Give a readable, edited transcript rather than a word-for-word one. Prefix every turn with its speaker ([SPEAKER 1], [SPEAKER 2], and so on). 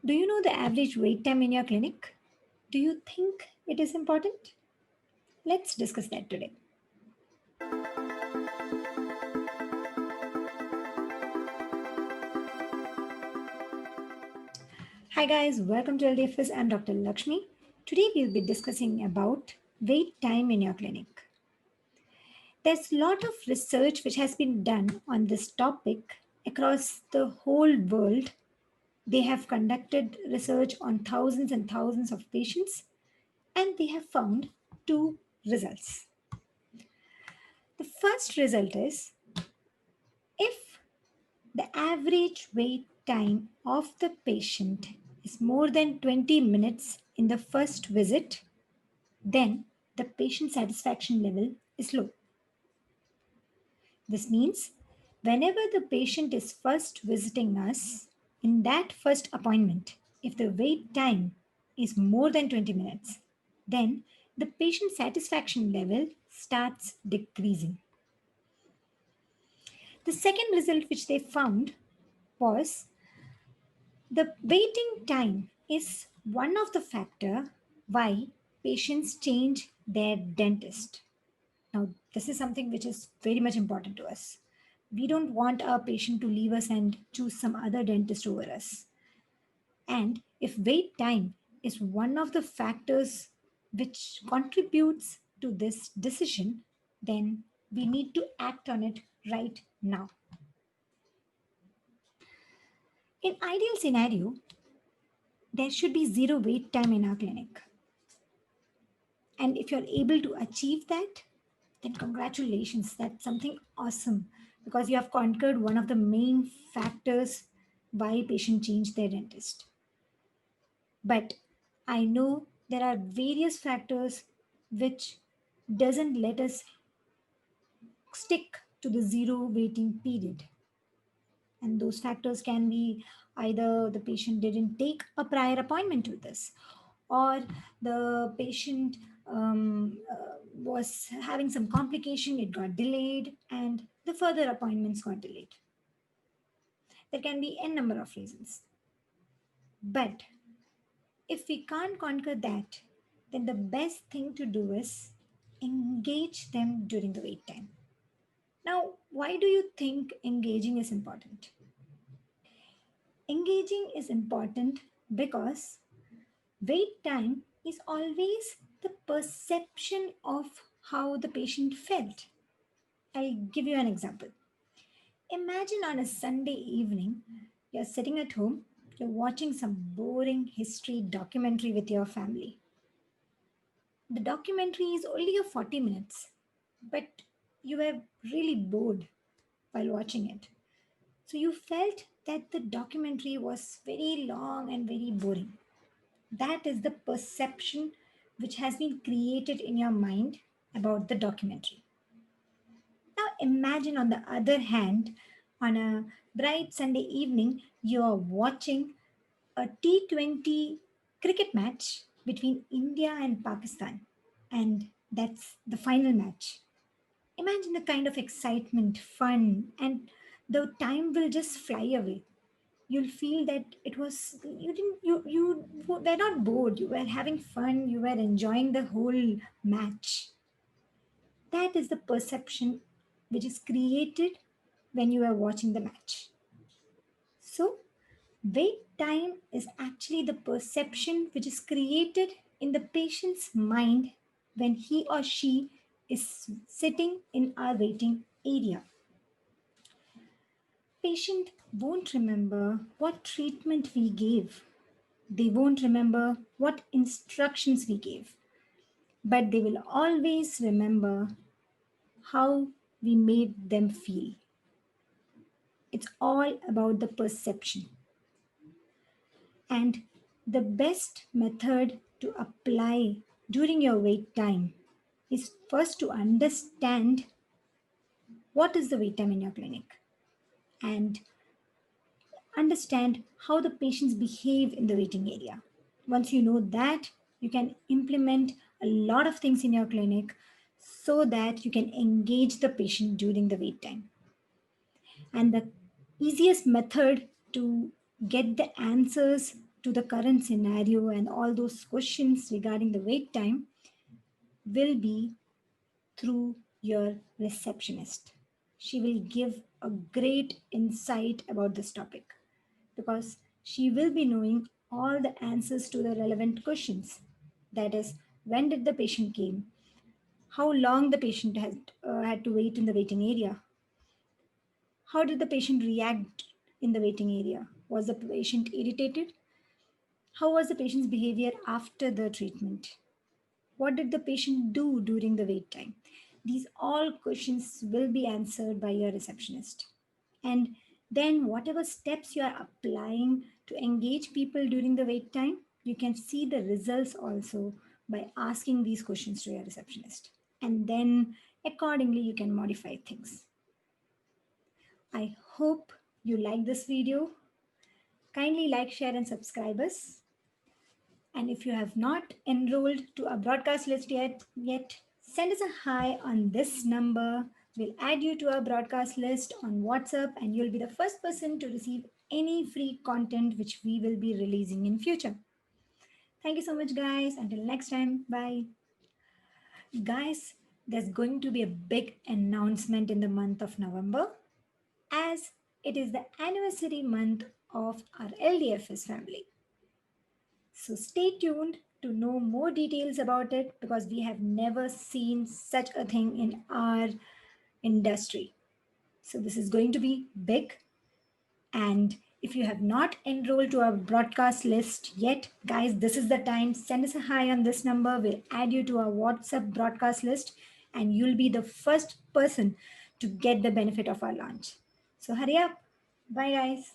[SPEAKER 1] Do you know the average wait time in your clinic? Do you think it is important? Let's discuss that today. Hi guys, welcome to LDFS. I'm Dr. Lakshmy. Today we'll be discussing about wait time in your clinic. There's a lot of research which has been done on this topic across the whole world. They have conducted research on thousands and thousands of patients and they have found two results. The first result is if the average wait time of the patient is more than 20 minutes in the first visit, then the patient satisfaction level is low. This means whenever the patient is first visiting us, in that first appointment, if the wait time is more than 20 minutes, then the patient satisfaction level starts decreasing. The second result which they found was the waiting time is one of the factor why patients change their dentist. Now, this is something which is very much important to us. We don't want our patient to leave us and choose some other dentist over us. And if wait time is one of the factors which contributes to this decision, then we need to act on it right now. In ideal scenario, there should be zero wait time in our clinic. And if you're able to achieve that, then congratulations. That's something awesome because you have conquered one of the main factors why patients change their dentist. But I know there are various factors which doesn't let us stick to the zero waiting period. And those factors can be either the patient didn't take a prior appointment with us, or the patient was having some complication, it got delayed, and the further appointments got delayed. There can be n number of reasons. But if we can't conquer that, then the best thing to do is engage them during the wait time. Now, why do you think engaging is important? Engaging is important because wait time is always the perception of how the patient felt. I'll give you an example. Imagine on a Sunday evening, you're sitting at home, you're watching some boring history documentary with your family. The documentary is only of 40 minutes, but you were really bored while watching it. So you felt that the documentary was very long and very boring. That is the perception which has been created in your mind about the documentary. Now imagine, on the other hand, on a bright Sunday evening, you are watching a T20 cricket match between India and Pakistan, and that's the final match. Imagine the kind of excitement, fun, and the time will just fly away. You'll feel that it was you were not bored, you were having fun, you were enjoying the whole match. That is the perception which is created when you are watching the match. So wait time is actually the perception which is created in the patient's mind when he or she is sitting in our waiting area. Patient won't remember what treatment we gave. They won't remember what instructions we gave, but they will always remember how we made them feel. It's all about the perception. And the best method to apply during your wait time is first to understand what is the wait time in your clinic and understand how the patients behave in the waiting area. Once you know that, you can implement a lot of things in your clinic so that you can engage the patient during the wait time. And the easiest method to get the answers to the current scenario and all those questions regarding the wait time will be through your receptionist. She will give a great insight about this topic because she will be knowing all the answers to the relevant questions. That is, when did the patient came? How long the patient had to wait in the waiting area? How did the patient react in the waiting area? Was the patient irritated? How was the patient's behavior after the treatment? What did the patient do during the wait time? These all questions will be answered by your receptionist. And then, whatever steps you are applying to engage people during the wait time, you can see the results also by asking these questions to your receptionist. And then, accordingly, you can modify things. I hope you like this video. Kindly like, share, and subscribe us. And if you have not enrolled to our broadcast list yet, send us a hi on this number. We'll add you to our broadcast list on WhatsApp, and you'll be the first person to receive any free content which we will be releasing in future. Thank you so much, guys. Until next time, bye. Guys, there's going to be a big announcement in the month of November as it is the anniversary month of our LDFS family. So stay tuned to know more details about it because we have never seen such a thing in our industry. So this is going to be big. And if you have not enrolled to our broadcast list yet, guys, this is the time. Send us a hi on this number. We'll add you to our WhatsApp broadcast list and you'll be the first person to get the benefit of our launch. So hurry up. Bye, guys.